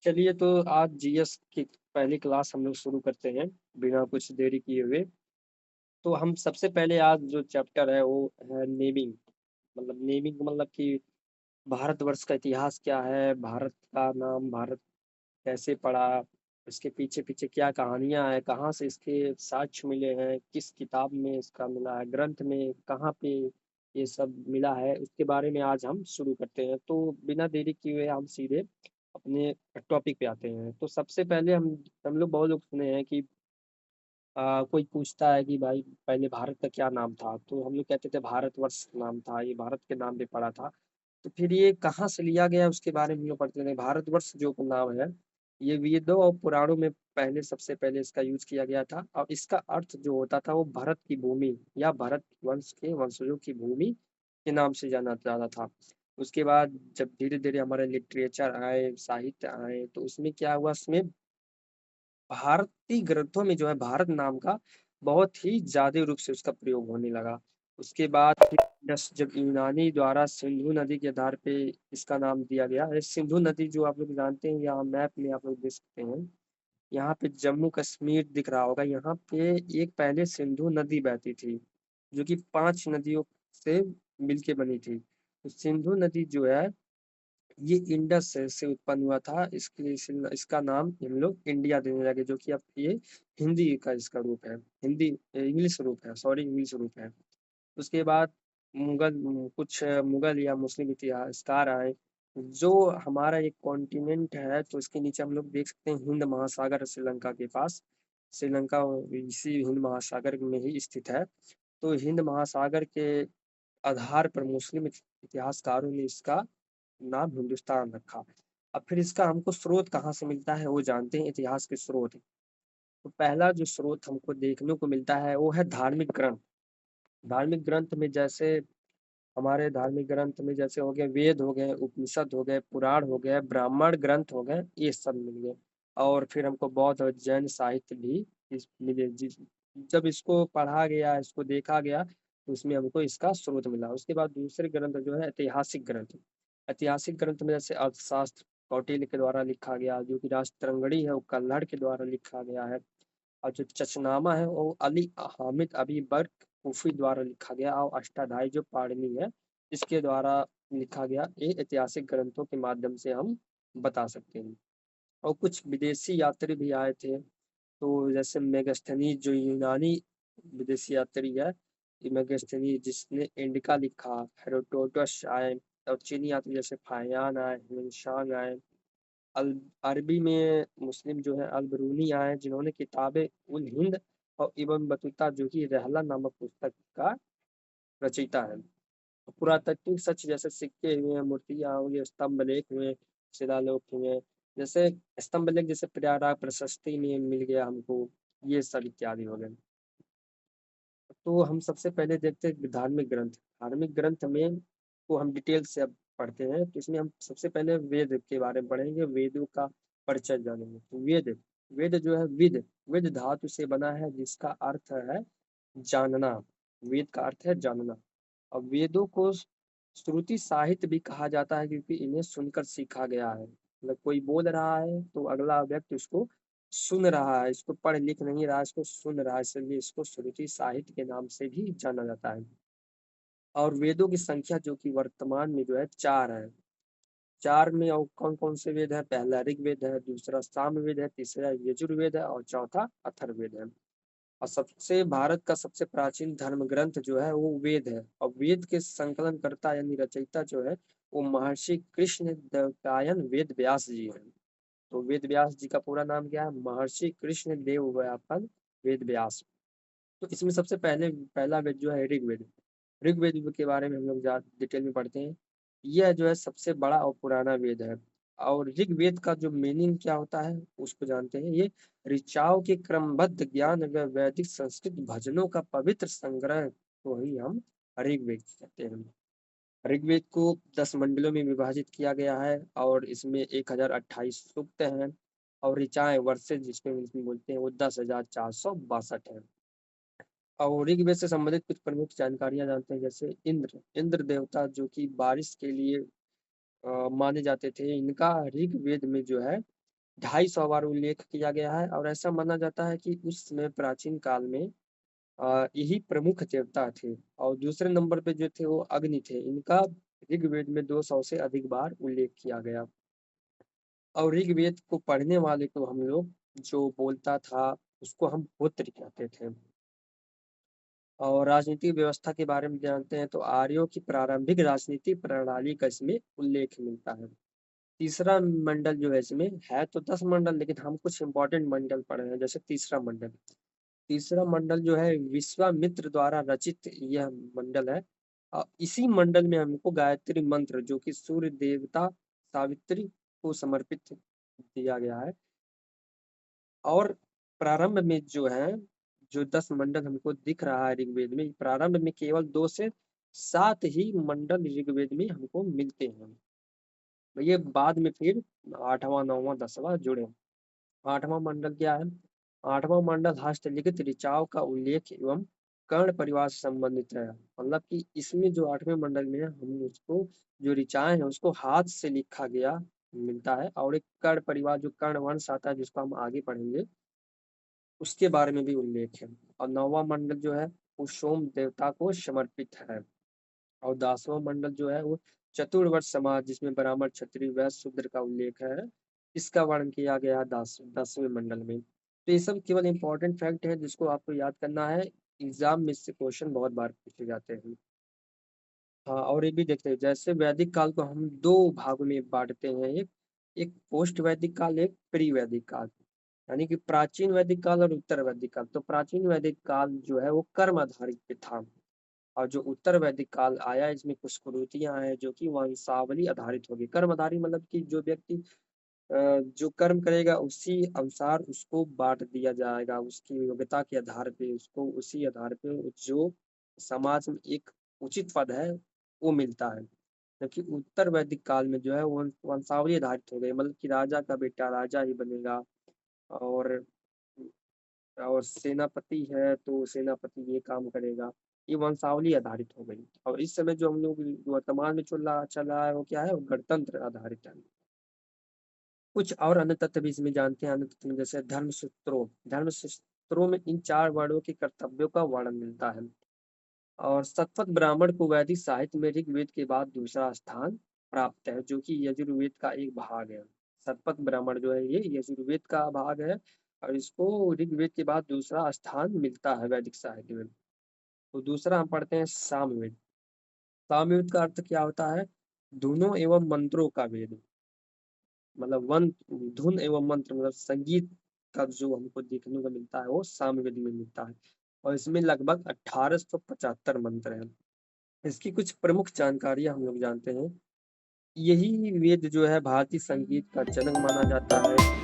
चलिए तो आज जीएस की पहली क्लास हम लोग शुरू करते हैं बिना कुछ देरी किए हुए। तो हम सबसे पहले आज जो चैप्टर है वो है नेमिंग। मतलब नेमिंग मतलब कि भारतवर्ष का इतिहास क्या है, भारत का नाम भारत कैसे पड़ा, इसके पीछे पीछे क्या कहानियां हैं, कहाँ से इसके साक्ष्य मिले हैं, किस किताब में इसका मिला है, ग्रंथ में कहाँ पे ये सब मिला है, उसके बारे में आज हम शुरू करते हैं। तो बिना देरी किए हुए हम सीधे अपने टॉपिक पे आते हैं। तो सबसे पहले हम लोग बहुत लोग सुने हैं कि कोई पूछता है कि भाई पहले भारत का क्या नाम था, तो हम लोग कहते थे भारतवर्ष नाम था, ये भारत के नाम पे पड़ा था। तो फिर ये कहाँ से लिया गया उसके बारे में हम लोग पढ़ते थे। भारतवर्ष जो नाम है ये वेदों और पुराणों में पहले सबसे पहले इसका यूज किया गया था, और इसका अर्थ जो होता था वो भरत की भूमि या भरत वंश के वंशजों की भूमि के नाम से जाना जाता था। उसके बाद जब धीरे धीरे हमारे लिटरेचर आए, साहित्य आए, तो उसमें क्या हुआ, उसमें भारतीय ग्रंथों में जो है भारत नाम का बहुत ही ज्यादा रूप से उसका प्रयोग होने लगा। उसके बाद फिर जब यूनानी द्वारा सिंधु नदी के आधार पे इसका नाम दिया गया है। सिंधु नदी जो आप लोग जानते हैं, यहाँ मैप में आप लोग देख सकते हैं, यहाँ पे जम्मू कश्मीर दिख रहा होगा, यहाँ पे एक पहले सिंधु नदी बहती थी जो कि 5 नदियों से मिलके बनी थी। तो सिंधु नदी जो है ये इंडस से उत्पन्न हुआ था, इसके इसका नाम हम लोग इंडिया देने लगे, जो कि अब ये हिंदी का इसका रूप है, हिंदी इंग्लिश रूप है, सॉरी इंग्लिश रूप है। उसके बाद कुछ मुगल या मुस्लिम इतिहासकार आए, जो हमारा एक कॉन्टिनेंट है, तो इसके नीचे हम लोग देख सकते हैं हिंद महासागर श्रीलंका के पास। श्रीलंका इसी हिंद महासागर में ही स्थित है। तो हिंद महासागर के आधार पर मुस्लिम इतिहासकारों ने इसका नाम हिंदुस्तान रखा। अब फिर इसका हमको स्रोत कहाँ से मिलता है वो जानते हैं, इतिहास के स्रोत। तो पहला जो स्रोत हमको देखने को मिलता है वो है धार्मिक ग्रंथ। धार्मिक ग्रंथ में जैसे हमारे धार्मिक ग्रंथ में जैसे हो गए वेद, हो गए उपनिषद, हो गए पुराण, हो गए ब्राह्मण ग्रंथ, हो गए, ये सब मिल गए। और फिर हमको बौद्ध और जैन साहित्य भी मिले, जिस जब इसको पढ़ा गया, इसको देखा गया, तो उसमें हमको इसका स्रोत मिला। उसके बाद दूसरे ग्रंथ जो है ऐतिहासिक ग्रंथ। ऐतिहासिक ग्रंथ में जैसे अर्थशास्त्र कौटिल्य के द्वारा लिखा गया, जो कि राजतरंगड़ी है वो कल्हड़ के द्वारा लिखा गया है। और जो चचनामा है वो अली हामिद अबी बर्क कूफी द्वारा लिखा गया, और अष्टाध्यायी जो पाणिनि है इसके द्वारा लिखा गया। ये ऐतिहासिक ग्रंथों के माध्यम से हम बता सकते हैं। और कुछ विदेशी यात्री भी आए थे, तो जैसे मेगास्थनीज जो यूनानी विदेशी यात्री है, ये मेगास्थनीज जिसने इंडिका लिखा, हेरोडोटस आए, और चीनी यात्री जैसे फाहियान आए, हिमेंशांग आए। अल अरबी में मुस्लिम जो है अल बरूनी आए, जिन्होंने किताबे उल हिंद और इब्न बतूता जो कि रहला नामक पुस्तक का रचयिता है। पुरातात्विक सच जैसे सिक्के हुए, मूर्तियां हुई, स्तंभ लेख हुए, शिलालेख हुए, जैसे स्तंभ लेख जैसे प्रयागराज प्रशस्ति में मिल गया हमको, ये सब इत्यादि हो गए। तो हम सबसे पहले देखते हैं धार्मिक ग्रंथ। धार्मिक ग्रंथ में को हम डिटेल से अब पढ़ते हैं, तो इसमें हम सबसे पहले वेद के बारे में पढ़ेंगे, वेदों का परिचय जानेंगे। तो वेद, वेद जो है विद, विद धातु से बना है, जिसका अर्थ है जानना। वेद का अर्थ है जानना। और वेदों को श्रुति साहित्य भी कहा जाता है, क्योंकि इन्हें सुनकर सीखा गया है। मतलब कोई बोल रहा है तो अगला व्यक्ति उसको सुन रहा है, इसको पढ़ लिख नहीं रहा है, इसको सुन रहा है, इसलिए इसको श्रुति साहित्य के नाम से भी जाना जाता है। और वेदों की संख्या जो कि वर्तमान में जो है 4 है। 4 में और कौन कौन से वेद है, पहला ऋग्वेद है, दूसरा सामवेद है, तीसरा यजुर्वेद है, और चौथा अथर्ववेद है। और सबसे भारत का सबसे प्राचीन धर्म ग्रंथ जो है वो वेद है। और वेद के संकलन करता यानी रचयिता जो है वो महर्षि कृष्ण देवरायन वेद व्यास जी हैं। तो वेद व्यास जी का पूरा नाम क्या है, महर्षि कृष्ण देव व्यापन वेद व्यास। तो इसमें सबसे पहले पहला वेद जो है ऋग्वेद। ऋग्वेद के बारे में हम लोग डिटेल में पढ़ते हैं। यह जो है सबसे बड़ा और पुराना वेद है। और ऋग्वेद का जो मीनिंग क्या होता है उसको जानते हैं। ये ऋचाओं के क्रमबद्ध ज्ञान व वैदिक संस्कृत भजनों का पवित्र संग्रह को ही हम ऋग्वेद कहते हैं। ऋग्वेद को 10 मंडलों में विभाजित किया गया है, और इसमें 1028 सूक्त हैं। और ऋचाएं वर्सेज जिसमें इसमें बोलते हैं वो 10,462 है। और ऋग्वेद से संबंधित कुछ प्रमुख जानकारियां जानते हैं, जैसे इंद्र, इंद्र देवता जो कि बारिश के लिए माने जाते थे, इनका ऋग्वेद में जो है 250 बार उल्लेख किया गया है और ऐसा माना जाता है कि उस समय प्राचीन काल में यही प्रमुख देवता थे और दूसरे नंबर पे जो थे वो अग्नि थे। इनका ऋग्वेद में 200 से अधिक बार उल्लेख किया गया और ऋग्वेद को पढ़ने वाले को हम लोग जो बोलता था उसको हम होत्र कहते थे। और राजनीतिक व्यवस्था के बारे में जानते हैं तो आर्यों की प्रारंभिक राजनीतिक प्रणाली का इसमें उल्लेख मिलता है। तीसरा मंडल जो है इसमें है तो 10 मंडल, लेकिन हम कुछ इंपॉर्टेंट मंडल पढ़े हैं। जैसे तीसरा मंडल जो है विश्वामित्र द्वारा रचित यह मंडल है। इसी मंडल में हमको गायत्री मंत्र जो कि सूर्य देवता सावित्री को समर्पित दिया गया है। और प्रारंभ में जो है जो 10 मंडल हमको दिख रहा है ऋग्वेद में, प्रारंभ में केवल 2 से 7 ही मंडल ऋग्वेद में हमको मिलते हैं। ये बाद में फिर 8वां 9वां 10वां जुड़े। 8वां मंडल क्या है? 8वां मंडल हस्तलिखित ऋचाओं का उल्लेख एवं कर्ण परिवार से संबंधित है। मतलब कि इसमें जो 8वें मंडल में है, हम उसको जो ऋचाएं हैं उसको हाथ से लिखा गया मिलता है। और एक कर्ण परिवार जो कर्ण वंश आता है जिसको हम आगे पढ़ेंगे, उसके बारे में भी उल्लेख है। और 9वां मंडल जो है वो सोम देवता को समर्पित है। और 10वां मंडल जो है वो चतुर्वर्ग समाज जिसमें ब्राह्मण क्षत्रिय वैश्य शूद्र का उल्लेख है, इसका वर्णन किया गया है 10वें मंडल में। तो ये सब केवल इंपॉर्टेंट फैक्ट है जिसको आपको याद करना है। एग्जाम में इससे क्वेश्चन बहुत बार पूछे जाते हैं। हाँ, और ये भी देखते हैं जैसे वैदिक काल को हम दो भागों में बांटते हैं। एक एक पोस्ट वैदिक काल, एक प्री वैदिक काल। यानी कि प्राचीन वैदिक काल और उत्तर वैदिक काल। तो प्राचीन वैदिक काल जो है वो कर्म आधारित पे था और जो उत्तर वैदिक काल आया इसमें कुछ कुरीतियां हैं जो कि वंशावली आधारित होगी। कर्म आधारित मतलब कि जो व्यक्ति जो कर्म करेगा उसी अनुसार उसको बांट दिया जाएगा, उसकी योग्यता के आधार पे उसको उसी आधार पे जो समाज में एक उचित पद है वो मिलता है। जबकि उत्तर वैदिक काल में जो है वो वंशावली आधारित हो गई, मतलब कि राजा का बेटा राजा ही बनेगा और सेनापति है तो सेनापति ये काम करेगा। ये वंशावली आधारित हो गई। और इस समय जो हम लोग वर्तमान में चल रहा है वो क्या है? वो गणतंत्र आधारित है। कुछ और अन्य तथ्य भी इसमें जानते हैं। अन्य तथ्य में जैसे धर्मसूत्रों में इन 4 वर्णों के कर्तव्यों का वर्णन मिलता है। और शतपथ ब्राह्मण को वैदिक साहित्य में ऋग्वेद के बाद दूसरा स्थान प्राप्त है जो कि यजुर्वेद का एक भाग है। शतपथ ब्राह्मण जो है ये यजुर्वेद का भाग है और इसको ऋग्वेद के बाद दूसरा स्थान मिलता है वैदिक साहित्य में। तो दूसरा हम पढ़ते हैं सामवेद। सामवेद का अर्थ क्या होता है? धुनों एवं मंत्रों का वेद। मतलब वन धुन एवं मंत्र मतलब संगीत का जो हमको देखने को मिलता है वो सामवेद में मिलता है। और इसमें लगभग 1875 मंत्र हैं। इसकी कुछ प्रमुख जानकारियां हम लोग जानते हैं। यही वेद जो है भारतीय संगीत का जनक माना जाता है।